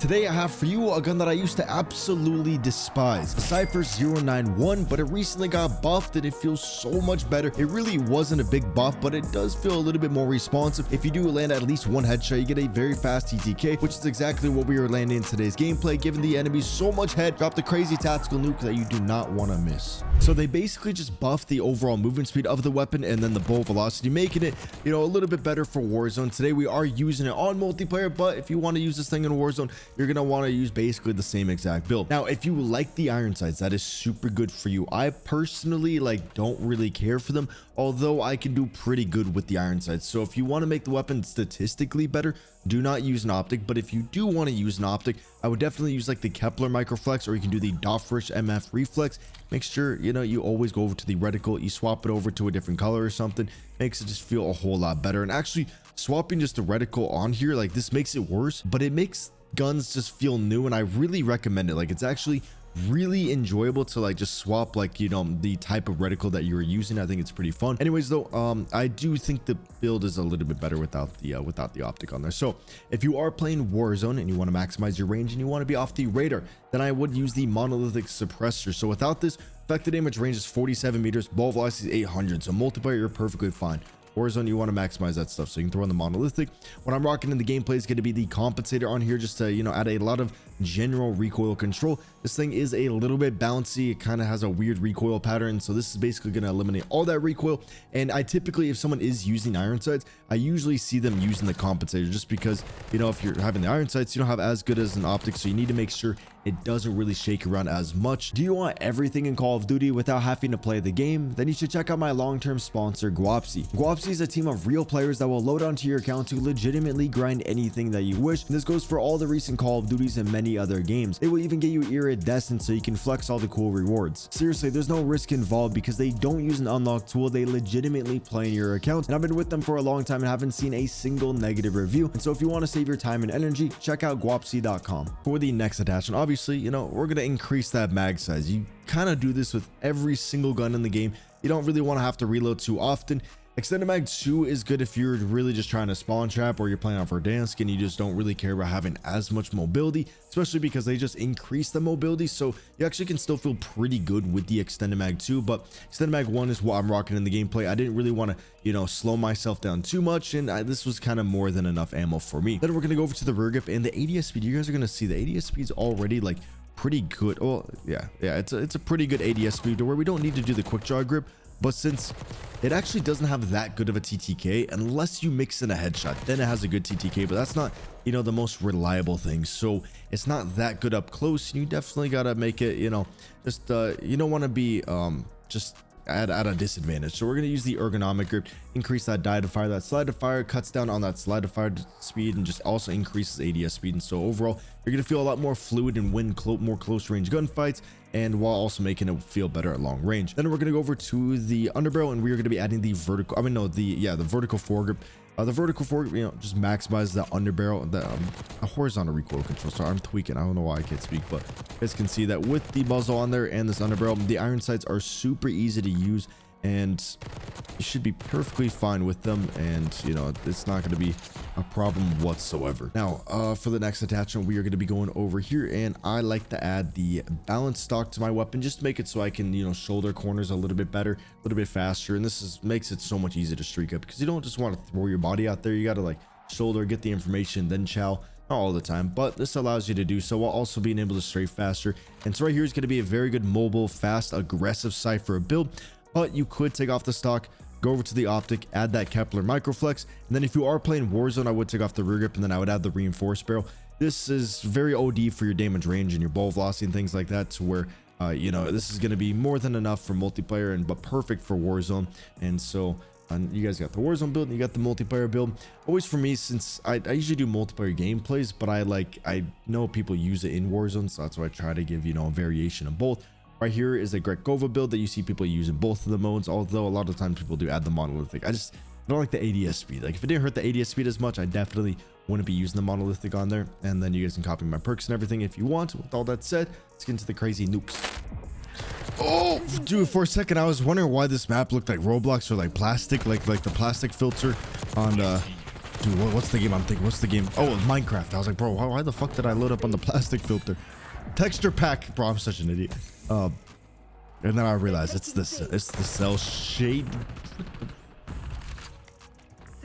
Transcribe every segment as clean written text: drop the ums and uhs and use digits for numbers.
Today I have for you a gun that I used to absolutely despise, the CYPHER 091, but it recently got buffed and it feels so much better. It really wasn't a big buff, but it does feel a little bit more responsive. If you do land at least one headshot, you get a very fast TTK, which is exactly what we are landing in today's gameplay, giving the enemies so much head, drop the crazy tactical nuke that you do not want to miss. So they basically just buffed the overall movement speed of the weapon and then the bolt velocity, making it, a little bit better for Warzone. Today we are using it on multiplayer, but if you want to use this thing in Warzone, you're going to want to use basically the same exact build. Now, if you like the iron sights, that is super good for you. I personally don't really care for them, although I can do pretty good with the iron sights. So if you want to make the weapon statistically better, do not use an optic. But if you do want to use an optic, I would definitely use like the Kepler microflex, or you can do the Doffrish MF reflex. Make sure you always go over to the reticle, you swap it over to a different color or something, makes it just feel a whole lot better. And actually swapping just the reticle on here, like, this makes it worse, but it makes guns just feel new, and I really recommend it. Like, it's actually really enjoyable to just swap the type of reticle that you're using. I think it's pretty fun. Anyways though, I do think the build is a little bit better without the optic on there. So if you are playing Warzone and you want to maximize your range and you want to be off the radar, then I would use the monolithic suppressor. So without this, effective damage range is 47 meters, ball velocity is 800, so multiplayer you're perfectly fine. Warzone, you want to maximize that stuff, so you can throw in the monolithic. What I'm rocking in the gameplay is going to be the compensator on here, just to add a lot of general recoil control. This thing is a little bit bouncy, it kind of has a weird recoil pattern, so this is basically going to eliminate all that recoil. And I typically, if someone is using iron sights, I usually see them using the compensator, just because if you're having the iron sights, you don't have as good as an optic, so you need to make sure it doesn't really shake around as much. Do you want everything in Call of Duty without having to play the game? Then you should check out my long-term sponsor, Gwapsi. Gwapsi is a team of real players that will load onto your account to legitimately grind anything that you wish. And this goes for all the recent Call of Duties and many other games. It will even get you iridescent so you can flex all the cool rewards. Seriously, there's no risk involved because they don't use an unlock tool. They legitimately play in your account. And I've been with them for a long time and haven't seen a single negative review. And so if you want to save your time and energy, check out gwapsi.com. For the next attachment, obviously, we're going to increase that mag size. You kind of do this with every single gun in the game. You don't really want to have to reload too often. Extended mag 2 is good if you're really just trying to spawn trap, or you're playing on Verdansk and you just don't really care about having as much mobility, especially because they just increase the mobility, so you actually can still feel pretty good with the extended mag 2. But extended mag 1 is what I'm rocking in the gameplay. I didn't really want to slow myself down too much, and this was kind of more than enough ammo for me. Then we're going to go over to the rear grip and the ADS speed. You guys are going to see the ADS speed's already pretty good. Oh yeah, it's a pretty good ADS speed to where we don't need to do the quick draw grip. But since it actually doesn't have that good of a TTK, unless you mix in a headshot, then it has a good TTK, but that's not, the most reliable thing. So it's not that good up close. You definitely got to make it, you don't want to be just at a disadvantage. So we're going to use the ergonomic grip, increase that die to fire. That slide to fire cuts down on that slide to fire speed and just also increases ADS speed. And so overall, you're going to feel a lot more fluid and win more close range gunfights, and while also making it feel better at long range. Then we're going to go over to the underbarrel, and we are going to be adding the vertical, the vertical foregrip. The vertical foregrip, just maximizes the underbarrel, the horizontal recoil control. So I'm tweaking, I don't know why I can't speak, but you guys can see that with the muzzle on there and this underbarrel, the iron sights are super easy to use, and you should be perfectly fine with them, and it's not going to be a problem whatsoever. Now for the next attachment, we are going to be going over here, and I like to add the balance stock to my weapon just to make it so I can shoulder corners a little bit better, a little bit faster. And this makes it so much easier to streak up, because you don't just want to throw your body out there. You got to shoulder, get the information, then chow. Not all the time, but this allows you to do so while also being able to strafe faster. And so right here is going to be a very good mobile, fast, aggressive CYPHER build. But you could take off the stock, go over to the optic, add that Kepler microflex, and then if you are playing Warzone, I would take off the rear grip, and then I would add the reinforced barrel. This is very OD for your damage range and your ball velocity and things like that, to where this is going to be more than enough for multiplayer, but perfect for Warzone. And so you guys got the Warzone build and you got the multiplayer build. Always for me, since I usually do multiplayer gameplays, but I know people use it in Warzone, so that's why I try to give a variation of both. Right here is a Grekova build that you see people use in both of the modes, although a lot of times people do add the monolithic. I don't like the ADS speed. If it didn't hurt the ADS speed as much, I definitely wouldn't be using the monolithic on there. And then you guys can copy my perks and everything if you want. With all that said, let's get into the crazy nukes. Oh, dude, for a second I was wondering why this map looked like Roblox, or like plastic, like the plastic filter on Dude, what's the game I'm thinking? What's the game? Oh, Minecraft. I was like, bro, why the fuck did I load up on the plastic filter? Texture pack. Bro, I'm such an idiot. And then I realized it's the cell shade.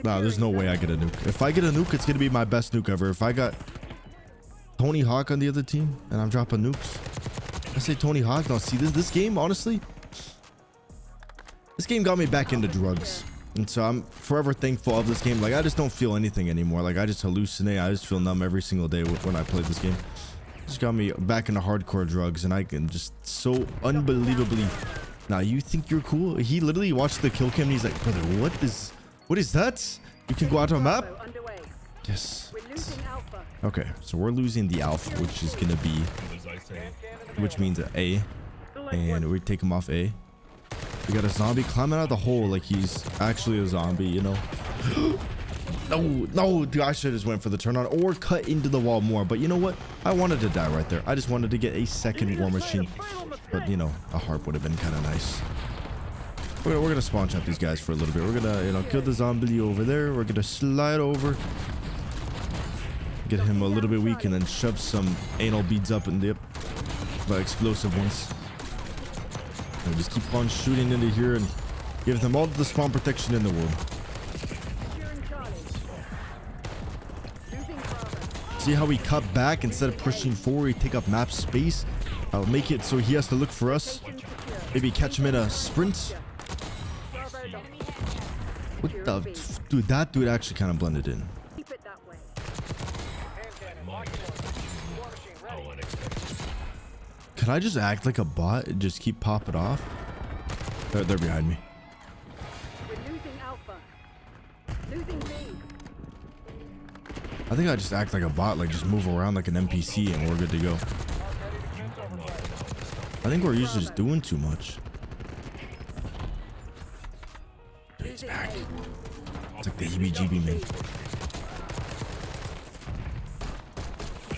Nah, there's no way I get a nuke. If I get a nuke, it's gonna be my best nuke ever. If I got Tony Hawk on the other team and I'm dropping nukes, I say Tony Hawk. No, see this game, honestly, this game got me back into drugs. And so I'm forever thankful of this game. Like, I just don't feel anything anymore. Like, I just hallucinate. I just feel numb every single day when I play this game. It just got me back into hardcore drugs, and I can just so unbelievably. Now, you think you're cool? He literally watched the kill cam and he's like, brother, what is that? You can go out on a map? Yes. Okay, so we're losing the alpha, which is gonna be, which means an A, and we take him off A. We got a zombie climbing out of the hole like he's actually a zombie, you know. No, dude, I should have just went for the turn on or cut into the wall more. But you know what? I wanted to die right there. I just wanted to get a second war machine. But, you know, a harp would have been kind of nice. We're going to spawn trap these guys for a little bit. We're going to, you know, kill the zombie over there. We're going to slide over. Get him a little bit weak and then shove some anal beads up in the explosive ones. And just keep on shooting into here and give them all the spawn protection in the world. See how we cut back instead of pushing forward? We take up map space. I'll make it so he has to look for us. Maybe catch him in a sprint. What the dude? That dude actually kind of blended in. Can I just act like a bot and just keep popping off? They're behind me. We're losing Alpha. Losing B. I think I just act like a bot, like just move around like an NPC and we're good to go. I think we're usually just doing too much. Dude, he's back. It's like the heebie-jeebie, man.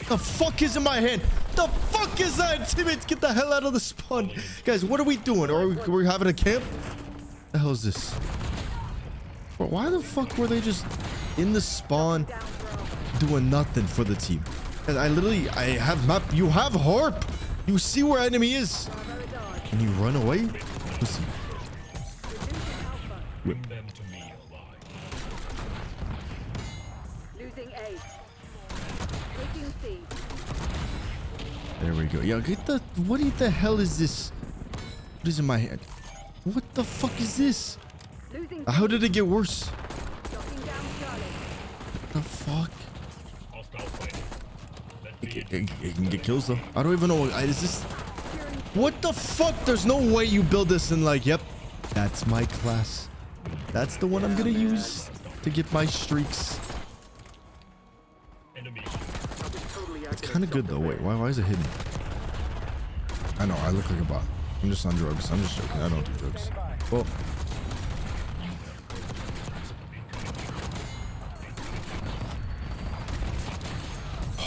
The fuck is in my hand? The fuck is that? Teammates, get the hell out of the spawn. Guys, what are we doing? Are we having a camp? What the hell is this? Bro, why the fuck were they just in the spawn doing nothing for the team? And I have map. You have harp. You see where enemy is. Can you run away? Listen. Whip. Losing A. Taking C. There we go. Yo, get the. What the hell is this? What is in my hand? What the fuck is this? How did it get worse? What the fuck? It can get kills though. I don't even know. Is this? What the fuck? There's no way you build this in like. Yep, that's my class. That's the one I'm gonna use to get my streaks. It's kind of good though. Wait, why is it hidden? I know, I look like a bot. I'm just on drugs. I'm just joking. I don't do drugs. Well.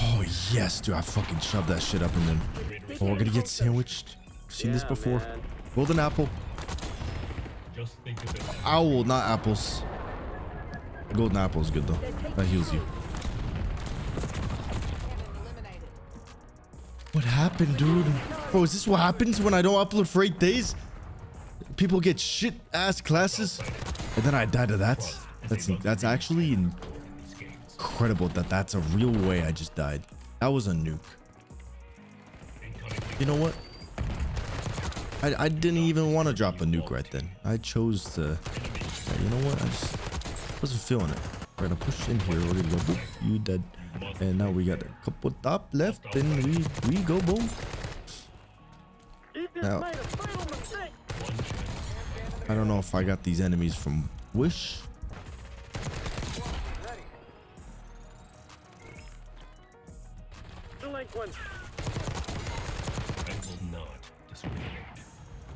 Oh yes, dude! I fucking shoved that shit up in them. Oh, we're gonna get sandwiched. Seen this before. Man. Golden apple. Owl, not apples. Golden apple is good though. That heals you. What happened, dude? Bro, is this what happens when I don't upload for 8 days? People get shit ass classes, and then I die to that. That's actually incredible that that's a real way I just died. That was a nuke. You know what? I didn't even want to drop a nuke right then. I chose to. You know what? I just wasn't feeling it. We're gonna push in here. We're gonna go. Boop, you dead. And now we got a couple top left, and we go boom. Now, I don't know if I got these enemies from Wish.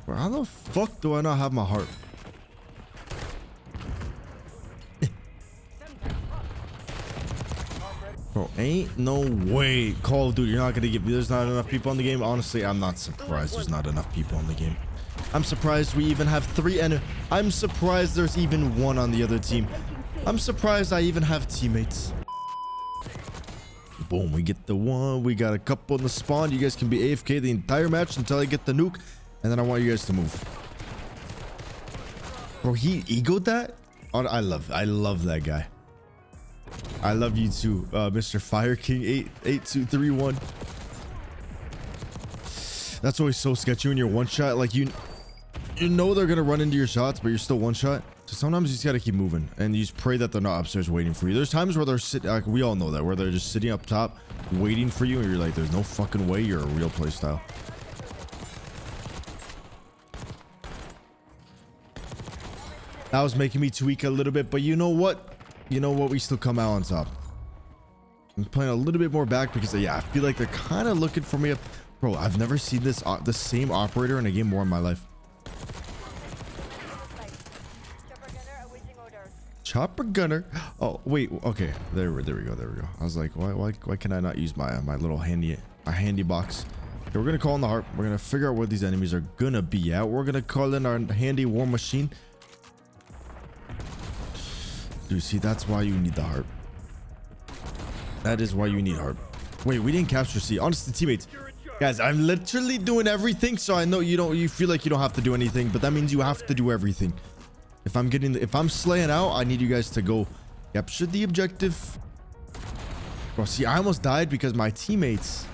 Bro, how the fuck do I not have my heart? Bro, ain't no way. Call of Duty, you're not gonna give me. There's not enough people in the game. Honestly, I'm not surprised there's not enough people in the game. I'm surprised we even have 3 and I'm surprised there's even 1 on the other team. I'm surprised I even have teammates. Boom, we get the one. We got a couple in the spawn. You guys can be AFK the entire match until I get the nuke. And then I want you guys to move. Bro, he egoed that? Oh, I love that guy. I love you too, Mr. Fire King 88231. That's always so sketchy when you're one shot. Like you know they're gonna run into your shots, but you're still one shot. So sometimes you just gotta keep moving, and you just pray that they're not upstairs waiting for you. There's times where they're sitting, like we all know that, where they're just sitting up top waiting for you, and you're like, there's no fucking way you're a real playstyle. That was making me tweak a little bit, but you know what? You know what? We still come out on top. I'm playing a little bit more back because yeah, I feel like they're kind of looking for me up. Bro, I've never seen this the same operator in a game more in my life. Chopper gunner. Oh wait, okay. There we go. I was like, why can I not use my little handy box? Okay, we're gonna call in the harp. We're gonna figure out where these enemies are gonna be at. We're gonna call in our handy war machine. Dude, see, that's why you need the harp. That is why you need harp. Wait, we didn't capture C. Honestly, teammates, guys, I'm literally doing everything, so I know you feel like you don't have to do anything, but that means you have to do everything. If I'm slaying out, I need you guys to go capture the objective. Bro, see, I almost died because my teammates,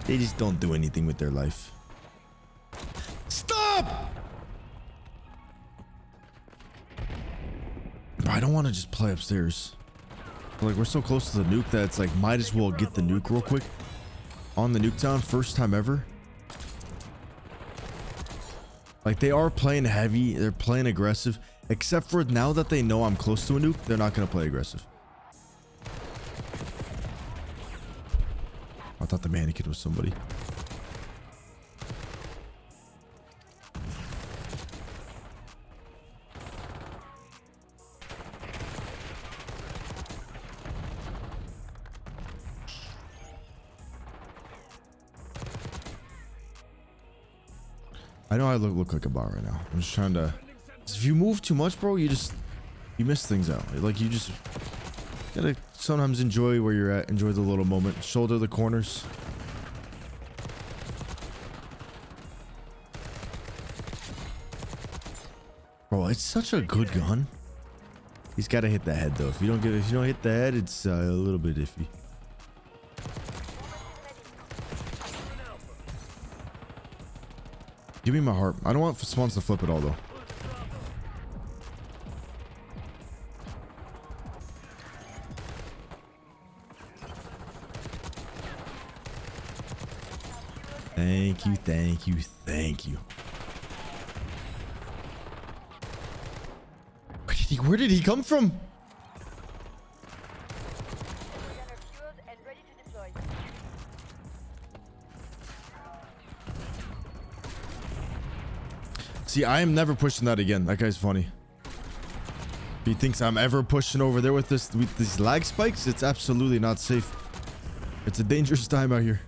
they just don't do anything with their life. Stop! Bro, I don't want to just play upstairs. Like, we're so close to the nuke that it's like, might as well get the nuke real quick. On the nuke town, first time ever. Like, they are playing heavy. They're playing aggressive. Except for now that they know I'm close to a nuke, they're not going to play aggressive. I thought the mannequin was somebody. I know I look like a bot right now. I'm just trying to... If you move too much, bro, you miss things out. Like, you just gotta sometimes enjoy where you're at. Enjoy the little moment. Shoulder the corners. Bro, it's such a good gun. He's got to hit the head though. If you don't hit the head, it's a little bit iffy. Give me my harp. I don't want spawns to flip at all though. Thank you. Where did he come from? See, I am never pushing that again. That guy's funny. He thinks I'm ever pushing over there with these lag spikes. It's absolutely not safe. It's a dangerous time out here.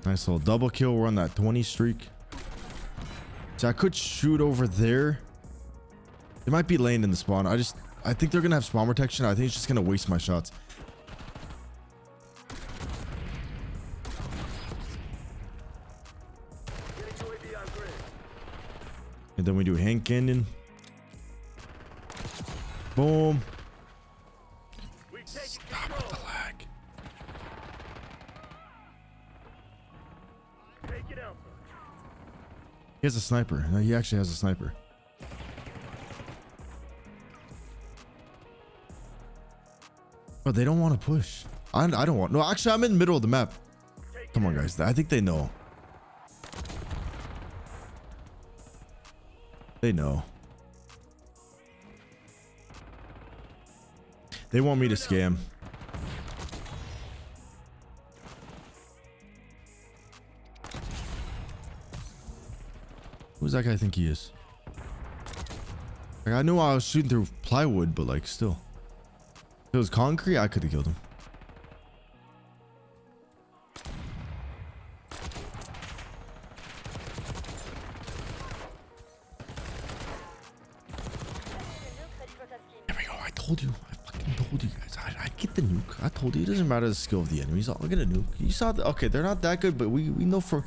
Nice little double kill. We're on that 20 streak. So I could shoot over there. They might be laying in the spawn. I think they're gonna have spawn protection. I think it's just gonna waste my shots. And then we do hand cannon. Boom. Stop with the lag. He has a sniper. No, he actually has a sniper. But they don't want to push. I don't want. No, actually, I'm in the middle of the map. Come on, guys. I think they know. They know. They want me to scam. Who's that guy think he is? Like, I knew I was shooting through plywood, but like still. If it was concrete, I could have killed him. There we go. I told you. I fucking told you guys. I get the nuke. I told you. It doesn't matter the skill of the enemies. I'll get a nuke. You saw the, okay, they're not that good, but we know for,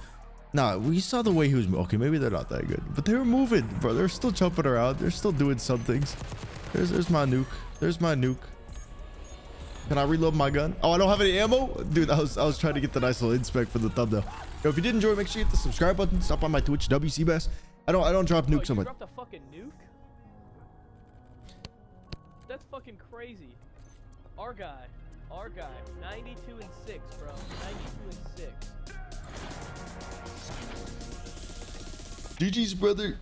nah, we saw the way he was moving. Okay, maybe they're not that good, but they were moving, bro. They're still jumping around. They're still doing some things. There's my nuke. There's my nuke. Can I reload my gun? Oh, I don't have any ammo? Dude, I was trying to get the nice little inspect for the thumbnail. Yo, if you did enjoy, make sure you hit the subscribe button. Stop by my Twitch, Cbass. I don't drop nukes on my... You dropped a fucking nuke? That's fucking crazy. Our guy, 92 and 6, bro. 92 and 6. GG's, brother.